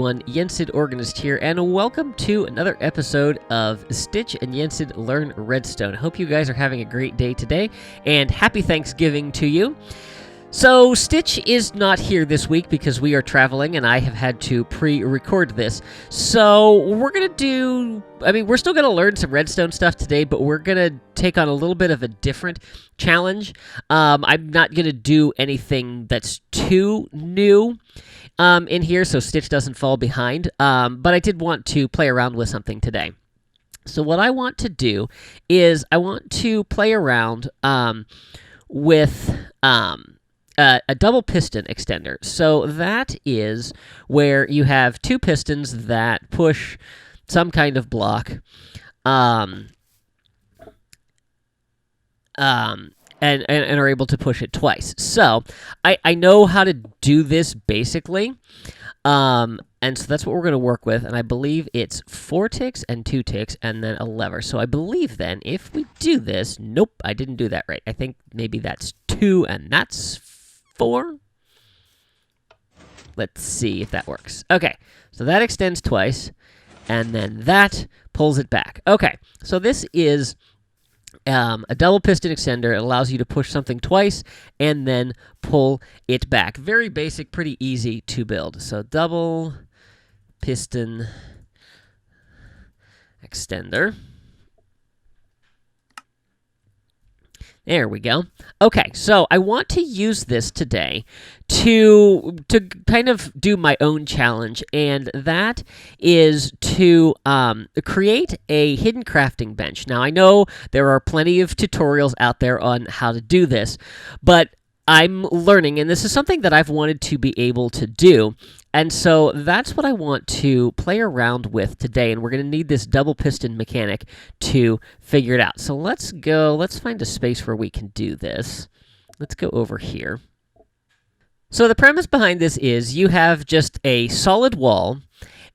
everyone, Yensid Organist here, and welcome to another episode of Stitch and Yensid Learn Redstone. I hope you guys are having a great day today, and happy Thanksgiving to you. So, Stitch is not here this week because we are traveling, and I have had to pre-record this. So, we're still going to learn some Redstone stuff today, but we're going to take on a little bit of a different challenge. I'm not going to do anything that's too new in here, so Stitch doesn't fall behind. But I did want to play around with something today. So, what I want to do is I want to play around with a double piston extender. So that is where you have two pistons that push some kind of block, and are able to push it twice. So I know how to do this basically, and so that's what we're going to work with. And I believe it's 4 ticks and 2 ticks, and then a lever. So I believe then if we do this, nope, I didn't do that right. I think maybe that's 2 and that's 4. Let's see if that works. Okay, so that extends twice, and then that pulls it back. Okay, so this is a double piston extender. It allows you to push something twice and then pull it back. Very basic, pretty easy to build. So double piston extender. There we go. Okay, so I want to use this today to kind of do my own challenge, and that is to create a hidden crafting bench. Now, I know there are plenty of tutorials out there on how to do this, but I'm learning, and this is something that I've wanted to be able to do. And so that's what I want to play around with today, and we're going to need this double piston mechanic to figure it out. So let's find a space where we can do this. Let's go over here. So the premise behind this is you have just a solid wall,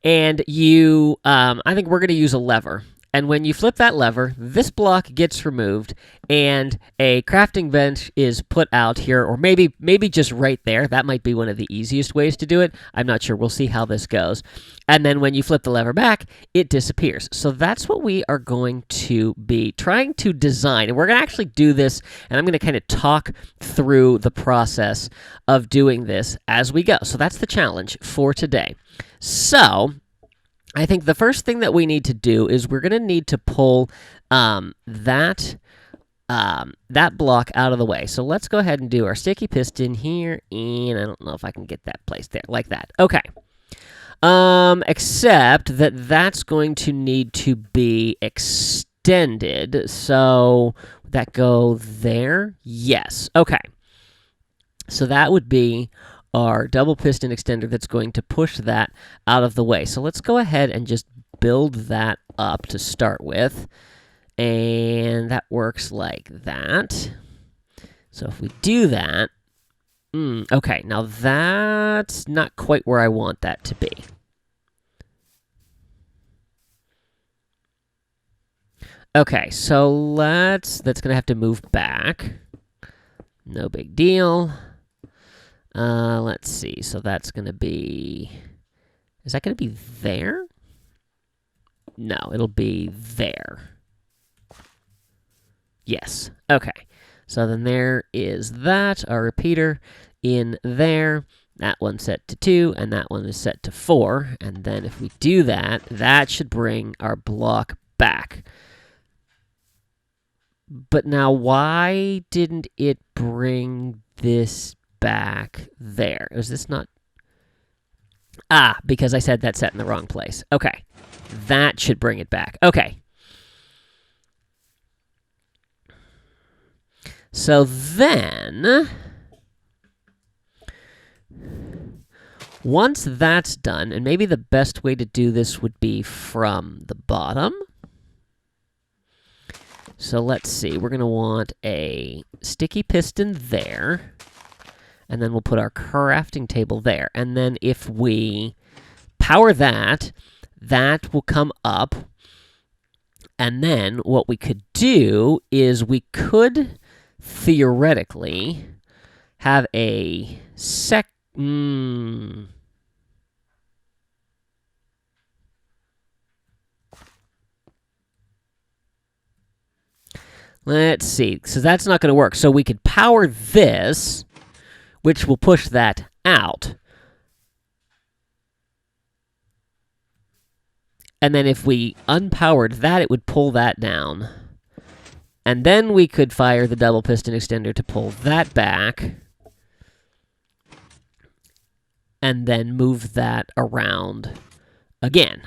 and I think we're going to use a lever. And when you flip that lever, this block gets removed, and a crafting bench is put out here, or maybe just right there. That might be one of the easiest ways to do it. I'm not sure. We'll see how this goes. And then when you flip the lever back, it disappears. So that's what we are going to be trying to design. And we're going to actually do this, and I'm going to kind of talk through the process of doing this as we go. So that's the challenge for today. So I think the first thing that we need to do is we're going to need to pull that block out of the way. So let's go ahead and do our sticky piston here, and I don't know if I can get that placed there, like that. Okay. Except that that's going to need to be extended. So would that go there? Yes. Okay. So that would be our double piston extender that's going to push that out of the way. So let's go ahead and just build that up to start with. And that works like that. So if we do that, okay, now that's not quite where I want that to be. Okay, so that's going to have to move back. No big deal. Let's see. So that's going to be... Is that going to be there? No, it'll be there. Yes. Okay. So then there is that, our repeater in there. That one's set to 2, and that one is set to 4. And then if we do that, that should bring our block back. But now, why didn't it bring this back there? Is this not... because I said that's set in the wrong place. Okay. That should bring it back. Okay. So then, once that's done, and maybe the best way to do this would be from the bottom. So let's see. We're going to want a sticky piston there. And then we'll put our crafting table there. And then if we power that, that will come up. And then what we could do is we could theoretically have a Let's see. So that's not going to work. So we could power this, which will push that out. And then if we unpowered that, it would pull that down. And then we could fire the double piston extender to pull that back. And then move that around again.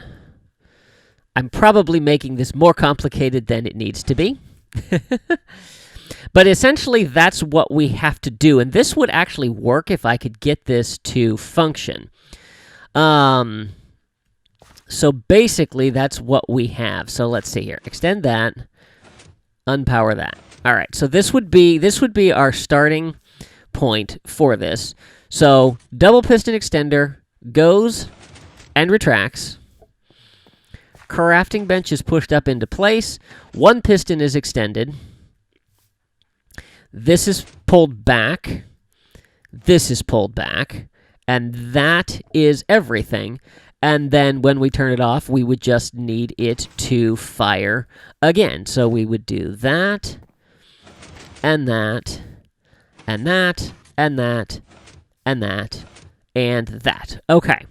I'm probably making this more complicated than it needs to be. But essentially, that's what we have to do. And this would actually work if I could get this to function. So basically, that's what we have. So let's see here. Extend that. Unpower that. All right. So this would be our starting point for this. So double piston extender goes and retracts. Crafting bench is pushed up into place. One piston is extended. This is pulled back. This is pulled back. And that is everything. And then when we turn it off, we would just need it to fire again. So we would do that, and that, and that, and that, and that, and that. Okay.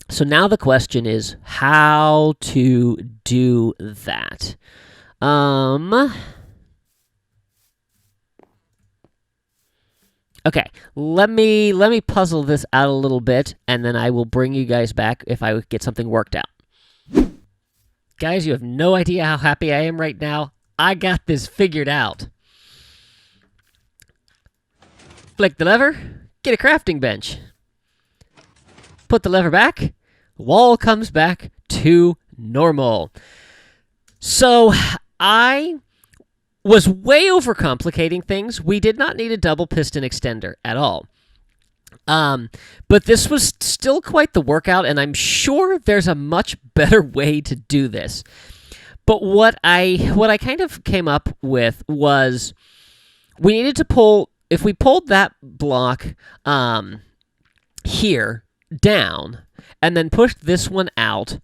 So now the question is how to do that. Okay, let me puzzle this out a little bit, and then I will bring you guys back if I get something worked out. Guys, you have no idea how happy I am right now. I got this figured out. Flick the lever, get a crafting bench. Put the lever back, wall comes back to normal. So I was way overcomplicating things. We did not need a double piston extender at all. But this was still quite the workout, and I'm sure there's a much better way to do this. But what I kind of came up with was we needed to pull, if we pulled that block here down and then pushed this one out,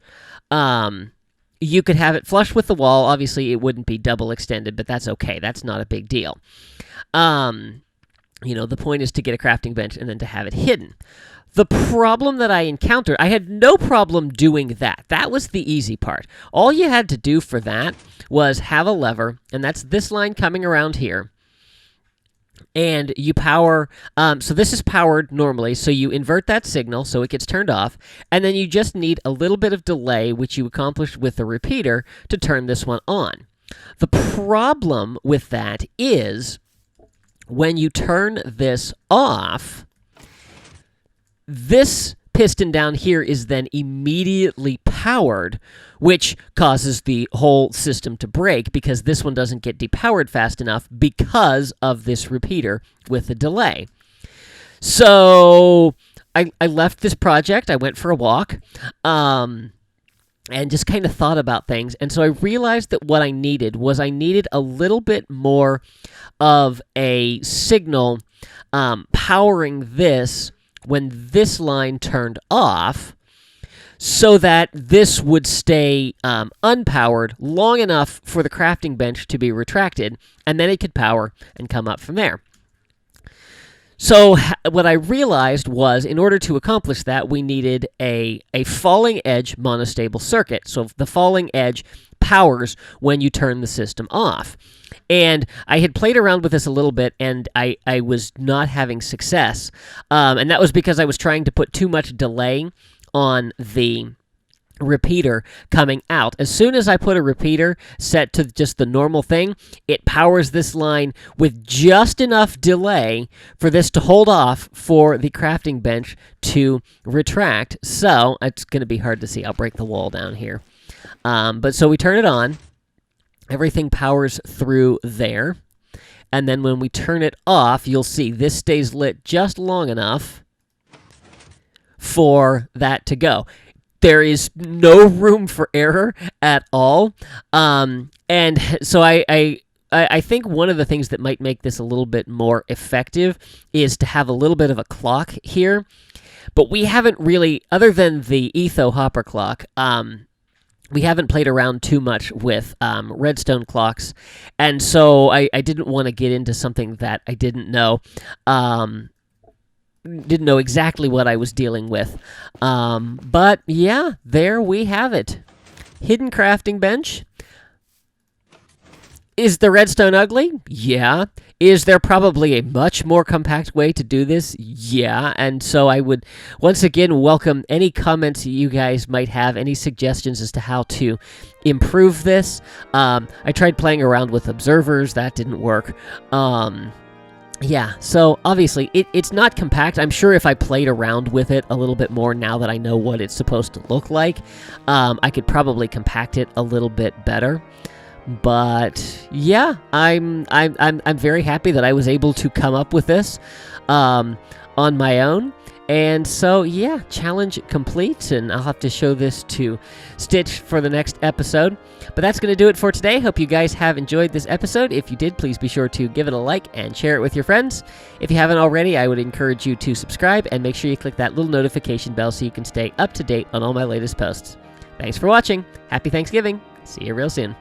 you could have it flush with the wall. Obviously, it wouldn't be double extended, but that's okay. That's not a big deal. You know, the point is to get a crafting bench and then to have it hidden. The problem that I encountered, I had no problem doing that. That was the easy part. All you had to do for that was have a lever, and that's this line coming around here. And you power, so this is powered normally, so you invert that signal so it gets turned off, and then you just need a little bit of delay, which you accomplish with the repeater, to turn this one on. The problem with that is when you turn this off, this piston down here is then immediately powered, which causes the whole system to break because this one doesn't get depowered fast enough because of this repeater with the delay. So I left this project. I went for a walk and just kind of thought about things. And so I realized that what I needed was I needed a little bit more of a signal powering this when this line turned off, so that this would stay unpowered long enough for the crafting bench to be retracted, and then it could power and come up from there. So what I realized was, in order to accomplish that, we needed a falling edge monostable circuit. So the falling edge powers when you turn the system off. And I had played around with this a little bit, and I was not having success. And that was because I was trying to put too much delay on the repeater coming out. As soon as I put a repeater set to just the normal thing, it powers this line with just enough delay for this to hold off for the crafting bench to retract. So it's going to be hard to see. I'll break the wall down here. But so we turn it on. Everything powers through there. And then when we turn it off, you'll see this stays lit just long enough for that to go. There is no room for error at all. And so I think one of the things that might make this a little bit more effective is to have a little bit of a clock here. But we haven't really, other than the Etho hopper clock, we haven't played around too much with redstone clocks, and so I didn't want to get into something that I didn't know. Didn't know exactly what I was dealing with. But yeah, there we have it. Hidden crafting bench. Is the redstone ugly? Yeah. Is there probably a much more compact way to do this? Yeah. And so I would once again welcome any comments you guys might have, any suggestions as to how to improve this. I tried playing around with observers. That didn't work. Yeah, so obviously it's not compact. I'm sure if I played around with it a little bit more now that I know what it's supposed to look like, I could probably compact it a little bit better. But yeah, I'm very happy that I was able to come up with this on my own. And so, yeah, challenge complete, and I'll have to show this to Stitch for the next episode. But that's going to do it for today. Hope you guys have enjoyed this episode. If you did, please be sure to give it a like and share it with your friends. If you haven't already, I would encourage you to subscribe and make sure you click that little notification bell so you can stay up to date on all my latest posts. Thanks for watching. Happy Thanksgiving. See you real soon.